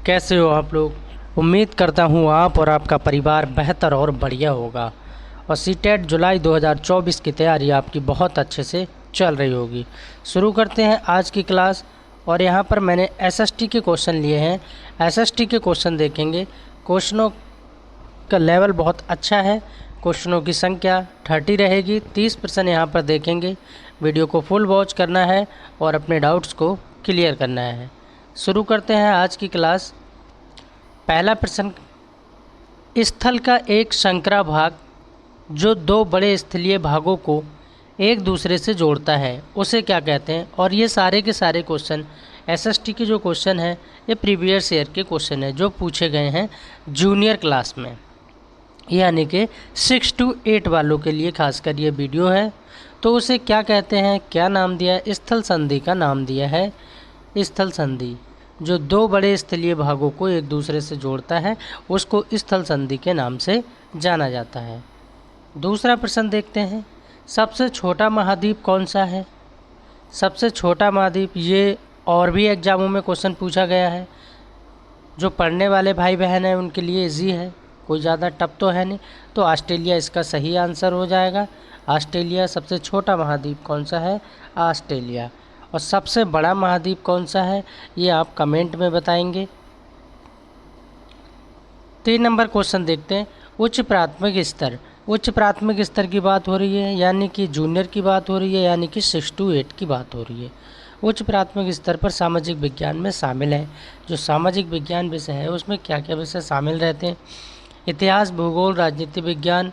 कैसे हो आप लोग। उम्मीद करता हूँ आप और आपका परिवार बेहतर और बढ़िया होगा और सीटेट जुलाई 2024 की तैयारी आपकी बहुत अच्छे से चल रही होगी। शुरू करते हैं आज की क्लास। और यहाँ पर मैंने एसएसटी के क्वेश्चन लिए हैं। एसएसटी के क्वेश्चन देखेंगे। क्वेश्चनों का लेवल बहुत अच्छा है। क्वेश्चनों की संख्या 30 रहेगी। 30% यहाँ पर देखेंगे। वीडियो को फुल वॉच करना है और अपने डाउट्स को क्लियर करना है। शुरू करते हैं आज की क्लास। पहला प्रश्न, स्थल का एक संकरा भाग जो दो बड़े स्थलीय भागों को एक दूसरे से जोड़ता है उसे क्या कहते हैं। और ये सारे के सारे क्वेश्चन एसएसटी के जो क्वेश्चन हैं ये प्रीवियस ईयर के क्वेश्चन हैं जो पूछे गए हैं जूनियर क्लास में, यानी कि 6 to 8 वालों के लिए खासकर ये वीडियो है। तो उसे क्या कहते हैं, क्या नाम दिया है? स्थल संधि का नाम दिया है। स्थल संधि जो दो बड़े स्थलीय भागों को एक दूसरे से जोड़ता है उसको स्थल संधि के नाम से जाना जाता है। दूसरा प्रश्न देखते हैं, सबसे छोटा महाद्वीप कौन सा है? सबसे छोटा महाद्वीप, ये और भी एग्जामों में क्वेश्चन पूछा गया है। जो पढ़ने वाले भाई बहन हैं उनके लिए इजी है, कोई ज़्यादा टफ तो है नहीं। तो ऑस्ट्रेलिया इसका सही आंसर हो जाएगा। ऑस्ट्रेलिया सबसे छोटा महाद्वीप कौन सा है? ऑस्ट्रेलिया। और सबसे बड़ा महाद्वीप कौन सा है ये आप कमेंट में बताएंगे। 3 नंबर क्वेश्चन देखते हैं, उच्च प्राथमिक स्तर। उच्च प्राथमिक स्तर की बात हो रही है यानी कि जूनियर की बात हो रही है, यानी कि 6 to 8 की बात हो रही है। उच्च प्राथमिक स्तर पर सामाजिक विज्ञान में शामिल है। जो सामाजिक विज्ञान विषय है उसमें क्या क्या विषय शामिल रहते हैं? इतिहास, भूगोल, राजनीति विज्ञान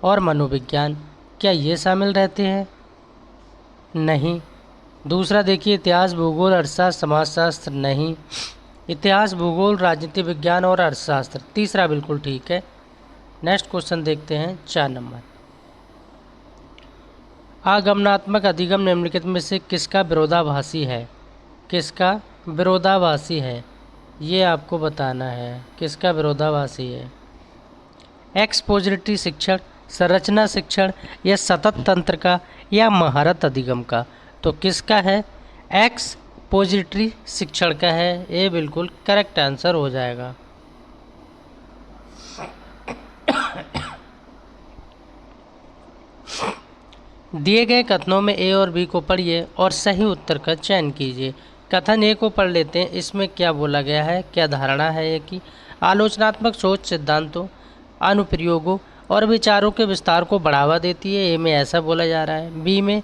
और मनोविज्ञान, क्या ये शामिल रहते हैं? नहीं। दूसरा देखिए, इतिहास, भूगोल, अर्थशास्त्र, समाजशास्त्र, नहीं। इतिहास, भूगोल, राजनीति विज्ञान और अर्थशास्त्र, तीसरा बिल्कुल ठीक है। नेक्स्ट क्वेश्चन देखते हैं 4 नंबर, आगमनात्मक अधिगम निम्नलिखित में से किसका विरोधाभासी है? किसका विरोधाभासी है ये आपको बताना है। किसका विरोधाभासी है? एक्सपोजिटरी शिक्षण, संरचना शिक्षण या सतत तंत्र का या महारत अधिगम का? तो किसका है? एक्सपोजिटरी शिक्षण का है। ये बिल्कुल करेक्ट आंसर हो जाएगा। दिए गए कथनों में ए और बी को पढ़िए और सही उत्तर का चयन कीजिए। कथन ए को पढ़ लेते हैं। इसमें क्या बोला गया है, क्या धारणा है ये कि आलोचनात्मक सोच सिद्धांतों, अनुप्रयोगों और विचारों के विस्तार को बढ़ावा देती है। ए में ऐसा बोला जा रहा है। बी में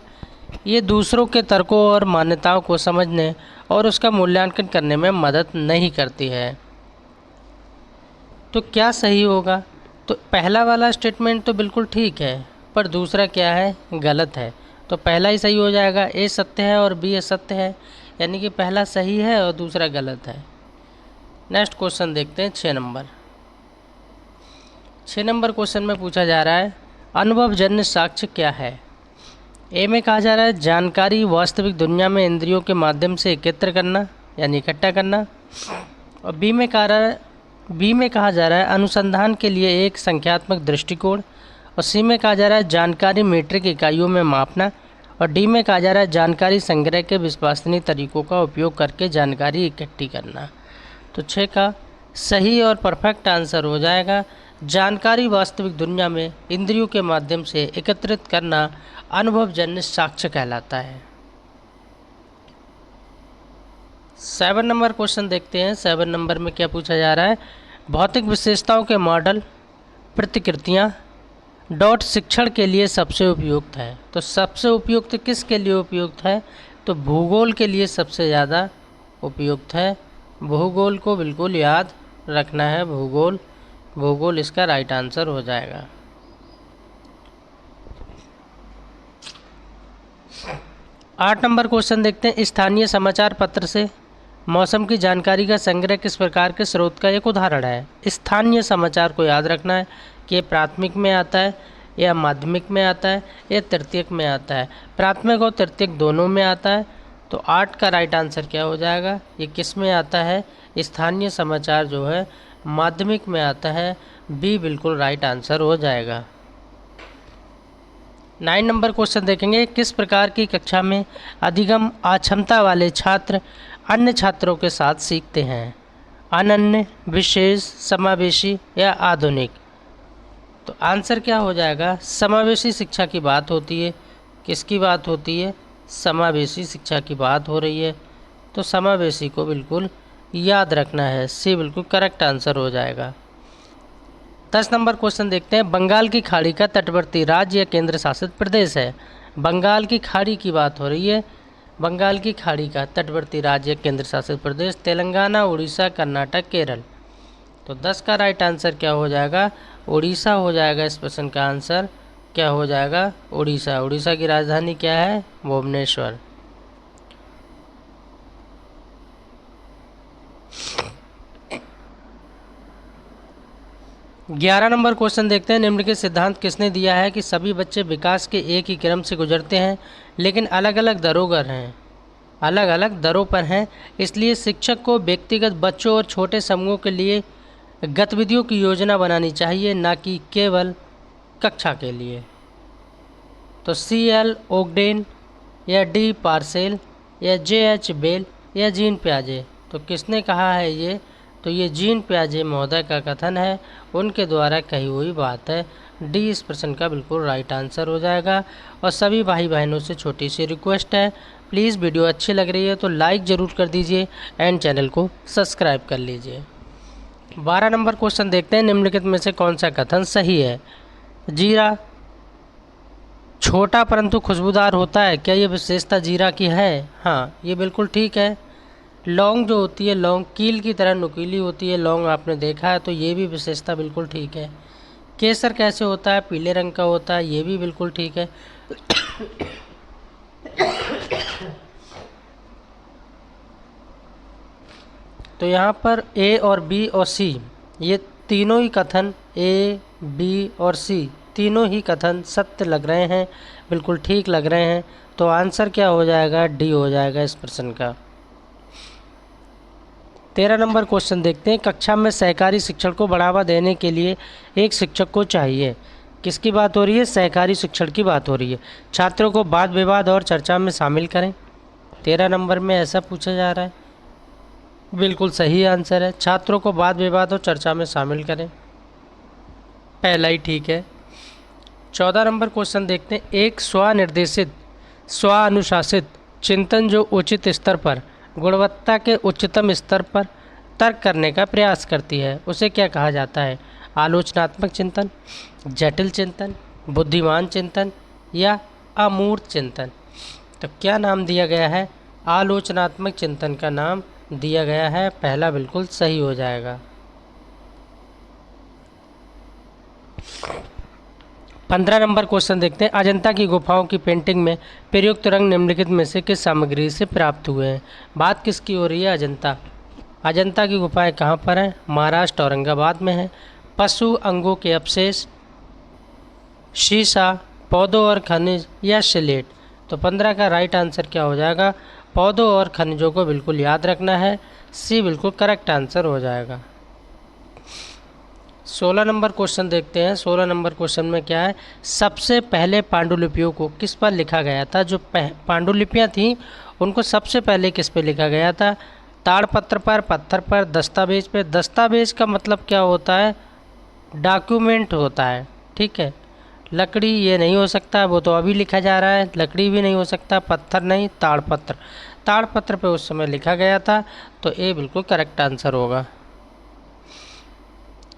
ये दूसरों के तर्कों और मान्यताओं को समझने और उसका मूल्यांकन करने में मदद नहीं करती है। तो क्या सही होगा? तो पहला वाला स्टेटमेंट तो बिल्कुल ठीक है, पर दूसरा क्या है, गलत है। तो पहला ही सही हो जाएगा। ए सत्य है और बी असत्य है, यानी कि पहला सही है और दूसरा गलत है। नेक्स्ट क्वेश्चन देखते हैं 6 नंबर। 6 नंबर क्वेश्चन में पूछा जा रहा है, अनुभवजन्य साक्ष्य क्या है? ए में कहा जा रहा है जानकारी वास्तविक दुनिया में इंद्रियों के माध्यम से एकत्र करना यानी इकट्ठा करना। और बी में कहा जा रहा है अनुसंधान के लिए एक संख्यात्मक दृष्टिकोण। और सी में कहा जा रहा है जानकारी मीट्रिक इकाइयों में मापना। और डी में कहा जा रहा है जानकारी संग्रह के विश्वसनीय तरीकों का उपयोग करके जानकारी इकट्ठी करना। तो 6 का सही और परफेक्ट आंसर हो जाएगा। जानकारी वास्तविक दुनिया में इंद्रियों के माध्यम से एकत्रित करना अनुभवजन्य साक्ष्य कहलाता है। 7 नंबर क्वेश्चन देखते हैं। 7 नंबर में क्या पूछा जा रहा है, भौतिक विशेषताओं के मॉडल प्रतिकृतियाँ डॉट शिक्षण के लिए सबसे उपयुक्त है। तो सबसे उपयुक्त किसके लिए उपयुक्त है? तो भूगोल के लिए सबसे ज़्यादा उपयुक्त है। भूगोल को बिल्कुल याद रखना है। भूगोल इसका राइट आंसर हो जाएगा। 8 नंबर क्वेश्चन देखते हैं, स्थानीय समाचार पत्र से मौसम की जानकारी का संग्रह किस प्रकार के स्रोत का एक उदाहरण है? स्थानीय समाचार को याद रखना है कि ये प्राथमिक में आता है या माध्यमिक में आता है या तृतीयक में आता है। प्राथमिक और तृतीयक दोनों में आता है। तो 8 का राइट आंसर क्या हो जाएगा? ये किस में आता है? स्थानीय समाचार जो है माध्यमिक में आता है। बी बिल्कुल राइट आंसर हो जाएगा। 9 नंबर क्वेश्चन देखेंगे, किस प्रकार की कक्षा में अधिगम अक्षमता वाले छात्र अन्य छात्रों के साथ सीखते हैं? अनन्य, विशेष, समावेशी या आधुनिक। तो आंसर क्या हो जाएगा? समावेशी शिक्षा की बात होती है। किसकी बात होती है? समावेशी शिक्षा की बात हो रही है। तो समावेशी को बिल्कुल याद रखना है। सी बिल्कुल करेक्ट आंसर हो जाएगा। 10 नंबर क्वेश्चन देखते हैं। बंगाल की खाड़ी का तटवर्ती राज्य या केंद्र शासित प्रदेश है। बंगाल की खाड़ी की बात हो रही है। बंगाल की खाड़ी का तटवर्ती राज्य या केंद्र शासित प्रदेश तेलंगाना, उड़ीसा, कर्नाटक, केरल। तो 10 का राइट आंसर क्या हो जाएगा? उड़ीसा हो जाएगा। इस प्रश्न का आंसर क्या हो जाएगा? उड़ीसा। उड़ीसा की राजधानी क्या है? भुवनेश्वर। 11 नंबर क्वेश्चन देखते हैं। निम्नलिखित सिद्धांत किसने दिया है कि सभी बच्चे विकास के एक ही क्रम से गुजरते हैं लेकिन अलग अलग दरों पर हैं, इसलिए शिक्षक को व्यक्तिगत बच्चों और छोटे समूहों के लिए गतिविधियों की योजना बनानी चाहिए, ना कि केवल कक्षा के लिए। तो C.L. ओगडेन या D. पार्सेल या J.H. बेल या जीन प्याजे। तो किसने कहा है ये? तो ये जीन प्याजे महोदय का कथन है, उनके द्वारा कही हुई बात है। डी इस प्रश्न का बिल्कुल राइट आंसर हो जाएगा। और सभी भाई बहनों से छोटी सी रिक्वेस्ट है, प्लीज़ वीडियो अच्छी लग रही है तो लाइक ज़रूर कर दीजिए एंड चैनल को सब्सक्राइब कर लीजिए। 12 नंबर क्वेश्चन देखते हैं। निम्नलिखित में से कौन सा कथन सही है? जीरा छोटा परंतु खुशबूदार होता है, क्या ये विशेषता जीरा की है? हाँ, ये बिल्कुल ठीक है। लौंग जो होती है, लौंग कील की तरह नुकीली होती है, लौंग आपने देखा है, तो ये भी विशेषता बिल्कुल ठीक है। केसर कैसे होता है? पीले रंग का होता है, ये भी बिल्कुल ठीक है। तो यहाँ पर ए और बी और सी, ये तीनों ही कथन, ए, बी और सी तीनों ही कथन सत्य लग रहे हैं, बिल्कुल ठीक लग रहे हैं। तो आंसर क्या हो जाएगा? डी हो जाएगा इस प्रश्न का। 13 नंबर क्वेश्चन देखते हैं। कक्षा में सहकारी शिक्षण को बढ़ावा देने के लिए एक शिक्षक को चाहिए। किसकी बात हो रही है? सहकारी शिक्षण की बात हो रही है। छात्रों को वाद विवाद और चर्चा में शामिल करें। 13 नंबर में ऐसा पूछा जा रहा है, बिल्कुल सही आंसर है। छात्रों को वाद विवाद और चर्चा में शामिल करें, पहला ही ठीक है। 14 नंबर क्वेश्चन देखते हैं। एक स्वनिर्देशित, स्वानुशासित चिंतन जो उचित स्तर पर, गुणवत्ता के उच्चतम स्तर पर तर्क करने का प्रयास करती है, उसे क्या कहा जाता है? आलोचनात्मक चिंतन, जटिल चिंतन, बुद्धिमान चिंतन या अमूर्त चिंतन। तो क्या नाम दिया गया है? आलोचनात्मक चिंतन का नाम दिया गया है, पहला बिल्कुल सही हो जाएगा। 15 नंबर क्वेश्चन देखते हैं। अजंता की गुफाओं की पेंटिंग में प्रयुक्त रंग निम्नलिखित में से किस सामग्री से प्राप्त हुए हैं? बात किसकी हो रही है? अजंता। अजंता की गुफाएं कहाँ पर हैं? महाराष्ट्र, औरंगाबाद में है। पशु अंगों के अवशेष, शीशा, पौधों और खनिज या स्लेट। तो 15 का राइट आंसर क्या हो जाएगा? पौधों और खनिजों को बिल्कुल याद रखना है, सी बिल्कुल करेक्ट आंसर हो जाएगा। 16 नंबर क्वेश्चन देखते हैं। 16 नंबर क्वेश्चन में क्या है? सबसे पहले पांडुलिपियों को किस पर लिखा गया था? जो पांडुलिपियाँ थीं उनको सबसे पहले किस पे लिखा गया था? ताड़पत्र पर, पत्थर पर, दस्तावेज पे। दस्तावेज का मतलब क्या होता है? डॉक्यूमेंट होता है, ठीक है। लकड़ी ये नहीं हो सकता, वो तो अभी लिखा जा रहा है, लकड़ी भी नहीं हो सकता, पत्थर नहीं, ताड़पत्र। ताड़पत्र पे उस समय लिखा गया था, तो ए बिल्कुल करेक्ट आंसर होगा।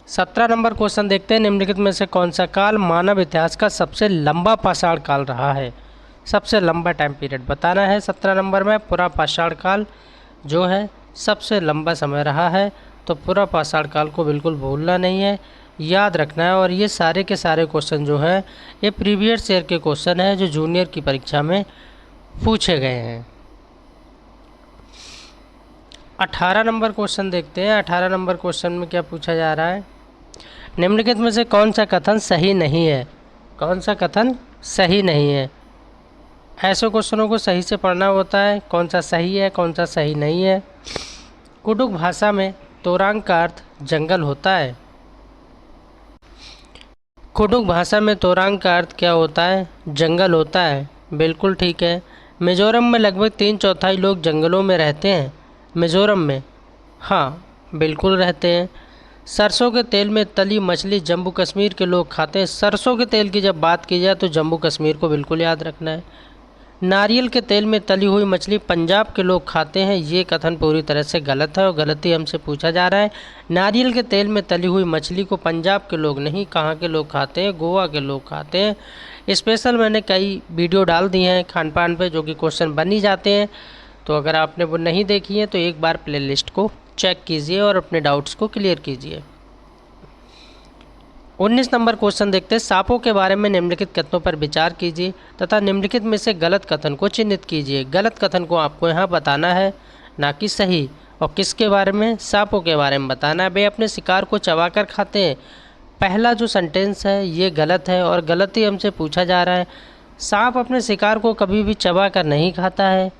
17 नंबर क्वेश्चन देखते हैं। निम्नलिखित में से कौन सा काल मानव इतिहास का सबसे लंबा पाषाण काल रहा है? सबसे लंबा टाइम पीरियड बताना है। 17 नंबर में पूरा पाषाण काल जो है सबसे लंबा समय रहा है, तो पूरा पाषाण काल को बिल्कुल भूलना नहीं है, याद रखना है। और ये सारे के सारे क्वेश्चन जो है ये प्रीवियस ईयर के क्वेश्चन है जो जूनियर की परीक्षा में पूछे गए हैं। 18 नंबर क्वेश्चन देखते हैं। 18 नंबर क्वेश्चन में क्या पूछा जा रहा है? निम्नलिखित में से कौन सा कथन सही नहीं है? कौन सा कथन सही नहीं है? ऐसे क्वेश्चनों को सही से पढ़ना होता है, कौन सा सही है कौन सा सही नहीं है। कुडुख भाषा में तोरांग का अर्थ जंगल होता है। कुडुख भाषा में तोरांग का अर्थ क्या होता है? जंगल होता है, बिल्कुल ठीक है। मिजोरम में लगभग 3/4 लोग जंगलों में रहते हैं। मिजोरम में, हाँ, बिल्कुल रहते हैं। सरसों के तेल में तली मछली जम्मू कश्मीर के लोग खाते हैं। सरसों के तेल की जब बात की जाए तो जम्मू कश्मीर को बिल्कुल याद रखना है। नारियल के तेल में तली हुई मछली पंजाब के लोग खाते हैं, ये कथन पूरी तरह से गलत है और गलती हमसे पूछा जा रहा है। नारियल के तेल में तली हुई मछली को पंजाब के लोग नहीं, कहाँ के लोग खाते हैं? गोवा के लोग खाते हैं। स्पेशल मैंने कई वीडियो डाल दिए हैं खान पान पे, जो कि क्वेश्चन बन ही जाते हैं। तो अगर आपने वो नहीं देखी है तो एक बार प्लेलिस्ट को चेक कीजिए और अपने डाउट्स को क्लियर कीजिए। 19 नंबर क्वेश्चन देखते हैं। सांपों के बारे में निम्नलिखित कथनों पर विचार कीजिए तथा निम्नलिखित में से गलत कथन को चिन्हित कीजिए। गलत कथन को आपको यहाँ बताना है, ना कि सही। और किसके बारे में? सांपों के बारे में बताना है। वे अपने शिकार को चबाकर खाते हैं। पहला जो सेंटेंस है ये गलत है और गलत ही हमसे पूछा जा रहा है। सांप अपने शिकार को कभी भी चबाकर नहीं खाता है।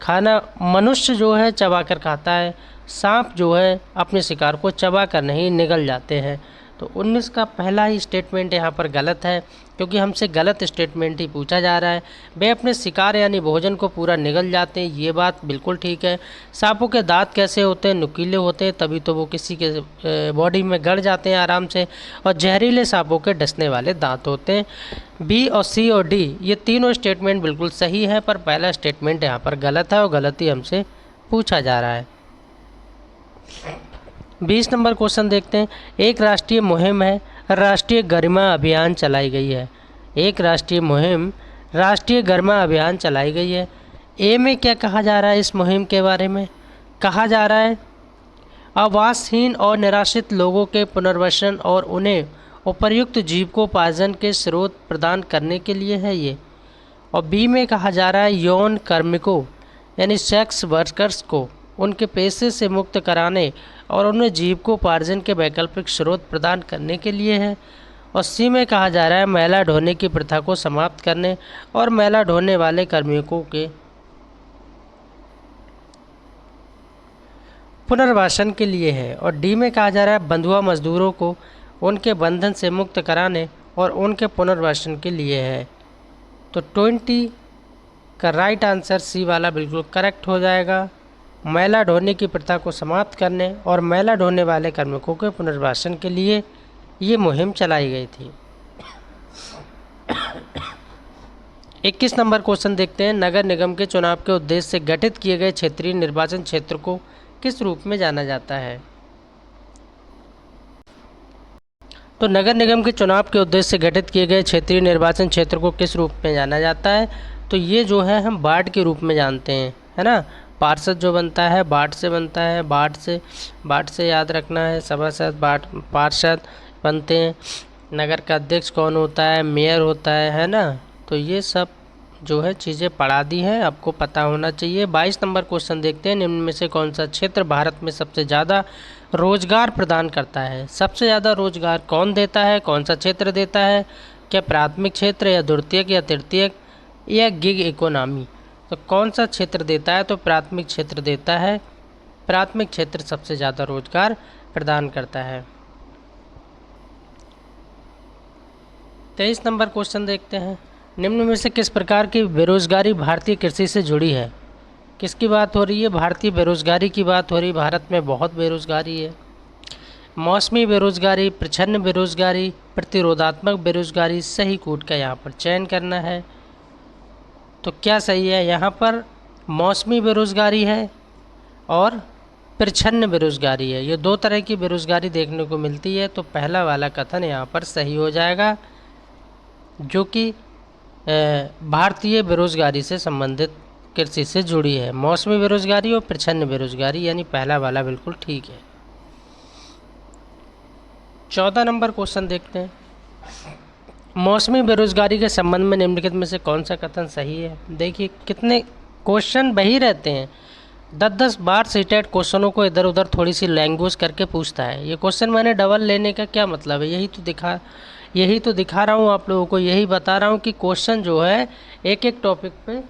खाना मनुष्य जो है चबाकर खाता है, सांप जो है अपने शिकार को चबाकर नहीं, निगल जाते हैं। तो 19 का पहला ही स्टेटमेंट यहाँ पर गलत है, क्योंकि हमसे गलत स्टेटमेंट ही पूछा जा रहा है। वे अपने शिकार यानी भोजन को पूरा निगल जाते हैं, ये बात बिल्कुल ठीक है। सांपों के दांत कैसे होते हैं? नुकीले होते हैं, तभी तो वो किसी के बॉडी में गड़ जाते हैं आराम से। और जहरीले सांपों के डसने वाले दांत होते हैं। बी और सी और डी ये तीनों स्टेटमेंट बिल्कुल सही है, पर पहला स्टेटमेंट यहाँ पर गलत है और गलत ही हमसे पूछा जा रहा है। 20 नंबर क्वेश्चन देखते हैं। एक राष्ट्रीय मुहिम है, राष्ट्रीय गरिमा अभियान चलाई गई है। एक राष्ट्रीय मुहिम, राष्ट्रीय गरिमा अभियान चलाई गई है। ए में क्या कहा जा रहा है? इस मुहिम के बारे में कहा जा रहा है आवासहीन और निराश्रित लोगों के पुनर्वसन और उन्हें उपयुक्त जीविकोपार्जन के स्रोत प्रदान करने के लिए है ये। और बी में कहा जा रहा है यौन कार्मिकों यानी सेक्स वर्कर्स को उनके पेशे से मुक्त कराने और उन्हें जीविकोपार्जन के वैकल्पिक स्रोत प्रदान करने के लिए है। और सी में कहा जा रहा है मैला ढोने की प्रथा को समाप्त करने और मैला ढोने वाले कार्मिकों के पुनर्वासन के लिए है। और डी में कहा जा रहा है बंधुआ मजदूरों को उनके बंधन से मुक्त कराने और उनके पुनर्वासन के लिए है। तो 20 का राइट आंसर सी वाला बिल्कुल करेक्ट हो जाएगा। मैला ढोने की प्रथा को समाप्त करने और मैला ढोने वाले कार्मिकों के पुनर्वासन के लिए ये मुहिम चलाई गई थी। 21 नंबर क्वेश्चन देखते हैं। नगर निगम के चुनाव के उद्देश्य से गठित किए गए क्षेत्रीय निर्वाचन क्षेत्र को किस रूप में जाना जाता है? तो नगर निगम के चुनाव के उद्देश्य से गठित किए गए क्षेत्रीय निर्वाचन क्षेत्र को किस रूप में जाना जाता है? तो ये जो है हम वार्ड के रूप में जानते हैं, है ना। पार्षद जो बनता है वार्ड से बनता है, वार्ड से याद रखना है। सभासद वार्ड पार्षद बनते हैं। नगर का अध्यक्ष कौन होता है? मेयर होता है ना। तो ये सब जो है चीज़ें पढ़ा दी हैं, आपको पता होना चाहिए। 22 नंबर क्वेश्चन देखते हैं। निम्न में से कौन सा क्षेत्र भारत में सबसे ज़्यादा रोजगार प्रदान करता है? सबसे ज़्यादा रोजगार कौन देता है? कौन सा क्षेत्र देता है? क्या प्राथमिक क्षेत्र या द्वितीयक या तृतीयक या गिग इकोनॉमी? तो कौन सा क्षेत्र देता है? तो प्राथमिक क्षेत्र देता है। प्राथमिक क्षेत्र सबसे ज़्यादा रोजगार प्रदान करता है। 23 नंबर क्वेश्चन देखते हैं। निम्न में से किस प्रकार की बेरोजगारी भारतीय कृषि से जुड़ी है? किसकी बात हो रही है? भारतीय बेरोजगारी की बात हो रही है। भारत में बहुत बेरोजगारी है। मौसमी बेरोजगारी, प्रच्छन्न बेरोजगारी, प्रतिरोधात्मक बेरोजगारी, सही कोड का यहाँ पर चयन करना है। तो क्या सही है? यहाँ पर मौसमी बेरोजगारी है और प्रच्छन्न बेरोजगारी है। ये दो तरह की बेरोजगारी देखने को मिलती है। तो पहला वाला कथन यहाँ पर सही हो जाएगा, जो कि भारतीय बेरोजगारी से संबंधित कृषि से जुड़ी है। मौसमी बेरोजगारी और प्रच्छन्न बेरोजगारी, यानी पहला वाला बिल्कुल ठीक है। 14 नंबर क्वेश्चन देखते हैं। मौसमी बेरोजगारी के संबंध में निम्नलिखित में से कौन सा कथन सही है? देखिए कितने क्वेश्चन वही रहते हैं। 10-10 बार सीटेट क्वेश्चनों को इधर उधर थोड़ी सी लैंग्वेज करके पूछता है। ये क्वेश्चन मैंने डबल लेने का क्या मतलब है? यही तो दिखा रहा हूँ आप लोगों को, यही बता रहा हूँ कि क्वेश्चन जो है एक एक टॉपिक पे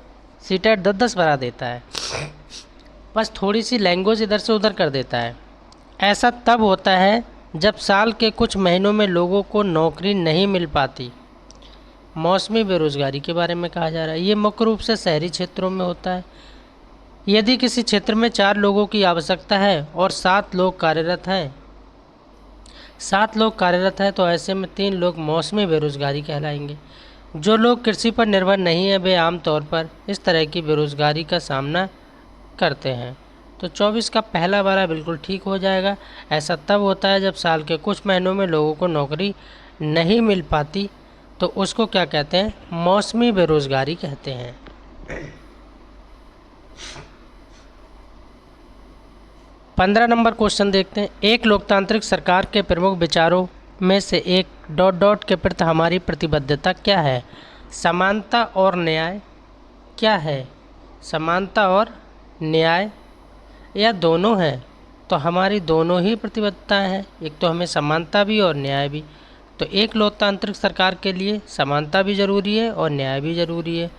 सीटेट 10-10 बना देता है, बस थोड़ी सी लैंग्वेज इधर से उधर कर देता है। ऐसा तब होता है जब साल के कुछ महीनों में लोगों को नौकरी नहीं मिल पाती। मौसमी बेरोजगारी के बारे में कहा जा रहा है। ये मुख्य रूप से शहरी क्षेत्रों में होता है। यदि किसी क्षेत्र में 4 लोगों की आवश्यकता है और 7 लोग कार्यरत हैं तो ऐसे में 3 लोग मौसमी बेरोजगारी कहलाएंगे। जो लोग कृषि पर निर्भर नहीं है वे आमतौर पर इस तरह की बेरोजगारी का सामना करते हैं। तो 24 का पहला वाला बिल्कुल ठीक हो जाएगा। ऐसा तब होता है जब साल के कुछ महीनों में लोगों को नौकरी नहीं मिल पाती, तो उसको क्या कहते हैं? मौसमी बेरोजगारी कहते हैं। 15 नंबर क्वेश्चन देखते हैं। एक लोकतांत्रिक सरकार के प्रमुख विचारों में से एक ... के प्रति हमारी प्रतिबद्धता क्या है? समानता और न्याय। क्या है? समानता और न्याय या दोनों है? तो हमारी दोनों ही प्रतिबद्धताएं हैं। एक तो हमें समानता भी और न्याय भी। तो एक लोकतांत्रिक सरकार के लिए समानता भी ज़रूरी है और न्याय भी ज़रूरी है।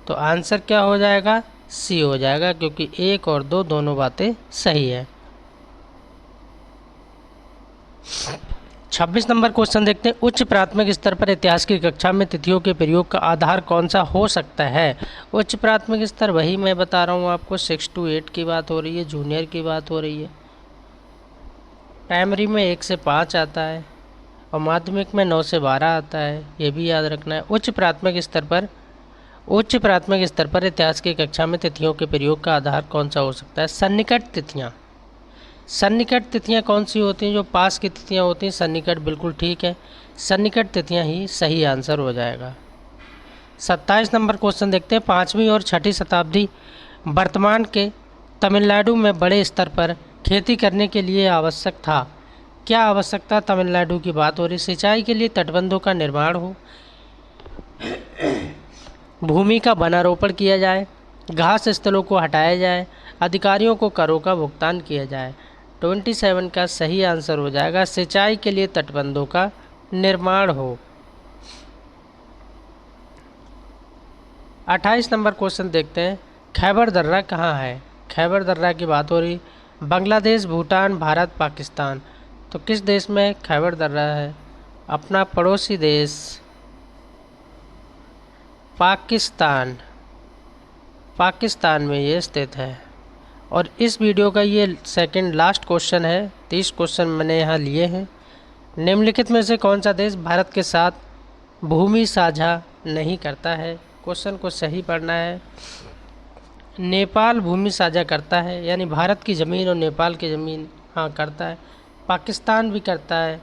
तो आंसर क्या हो जाएगा? सी हो जाएगा, क्योंकि 1 और 2 दोनों बातें सही है। 26 नंबर क्वेश्चन देखते हैं। उच्च प्राथमिक स्तर पर इतिहास की कक्षा में तिथियों के प्रयोग का आधार कौन सा हो सकता है? उच्च प्राथमिक स्तर वही मैं बता रहा हूँ आपको, 6 to 8 की बात हो रही है, जूनियर की बात हो रही है। प्राइमरी में 1 से 5 आता है और माध्यमिक में 9 से 12 आता है, ये भी याद रखना है। उच्च प्राथमिक स्तर पर इतिहास की कक्षा में तिथियों के प्रयोग का आधार कौन सा हो सकता है? सन्निकट तिथियाँ। सन्निकट तिथियाँ कौन सी होती हैं? जो पास की तिथियाँ होती हैं। सन्निकट बिल्कुल ठीक है, सन्निकट तिथियाँ ही सही आंसर हो जाएगा। 27 नंबर क्वेश्चन देखते हैं। 5वीं और 6ठी शताब्दी वर्तमान के तमिलनाडु में बड़े स्तर पर खेती करने के लिए आवश्यक था। क्या आवश्यकता? तमिलनाडु की बात हो रही। सिंचाई के लिए तटबंधों का निर्माण हो, भूमि का वनारोपण किया जाए, घास स्थलों को हटाया जाए, अधिकारियों को करों का भुगतान किया जाए। 27 का सही आंसर हो जाएगा सिंचाई के लिए तटबंधों का निर्माण हो। 28 नंबर क्वेश्चन देखते हैं। खैबर दर्रा कहाँ है? खैबर दर्रा की बात हो रही। बांग्लादेश, भूटान, भारत, पाकिस्तान। तो किस देश में खैबर दर्रा है? अपना पड़ोसी देश पाकिस्तान में ये स्थित है। और इस वीडियो का ये सेकंड लास्ट क्वेश्चन है। 30 क्वेश्चन मैंने यहाँ लिए हैं। निम्नलिखित में से कौन सा देश भारत के साथ भूमि साझा नहीं करता है? क्वेश्चन को सही पढ़ना है। नेपाल भूमि साझा करता है, यानी भारत की ज़मीन और नेपाल की ज़मीन हाँ करता है। पाकिस्तान भी करता है,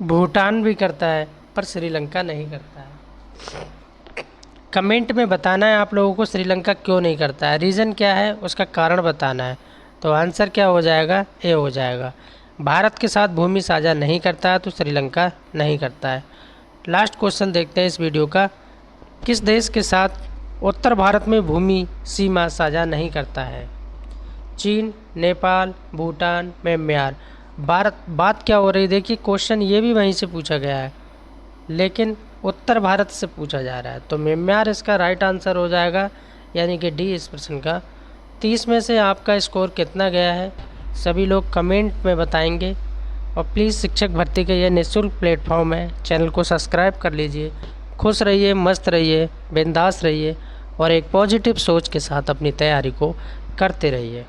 भूटान भी करता है, पर श्रीलंका नहीं करता है। कमेंट में बताना है आप लोगों को श्रीलंका क्यों नहीं करता है, रीज़न क्या है, उसका कारण बताना है। तो आंसर क्या हो जाएगा? ए हो जाएगा। भारत के साथ भूमि साझा नहीं करता है तो श्रीलंका नहीं करता है। लास्ट क्वेश्चन देखते हैं इस वीडियो का। किस देश के साथ उत्तर भारत में भूमि सीमा साझा नहीं करता है? चीन, नेपाल, भूटान, म्यांमार। बात क्या हो रही? देखिए क्वेश्चन ये भी वहीं से पूछा गया है, लेकिन उत्तर भारत से पूछा जा रहा है। तो म्यांमार इसका राइट आंसर हो जाएगा, यानी कि डी इस प्रश्न का। 30 में से आपका स्कोर कितना गया है सभी लोग कमेंट में बताएंगे। और प्लीज़ शिक्षक भर्ती का यह निःशुल्क प्लेटफॉर्म है, चैनल को सब्सक्राइब कर लीजिए। खुश रहिए, मस्त रहिए, बिंदास रहिए और एक पॉजिटिव सोच के साथ अपनी तैयारी को करते रहिए।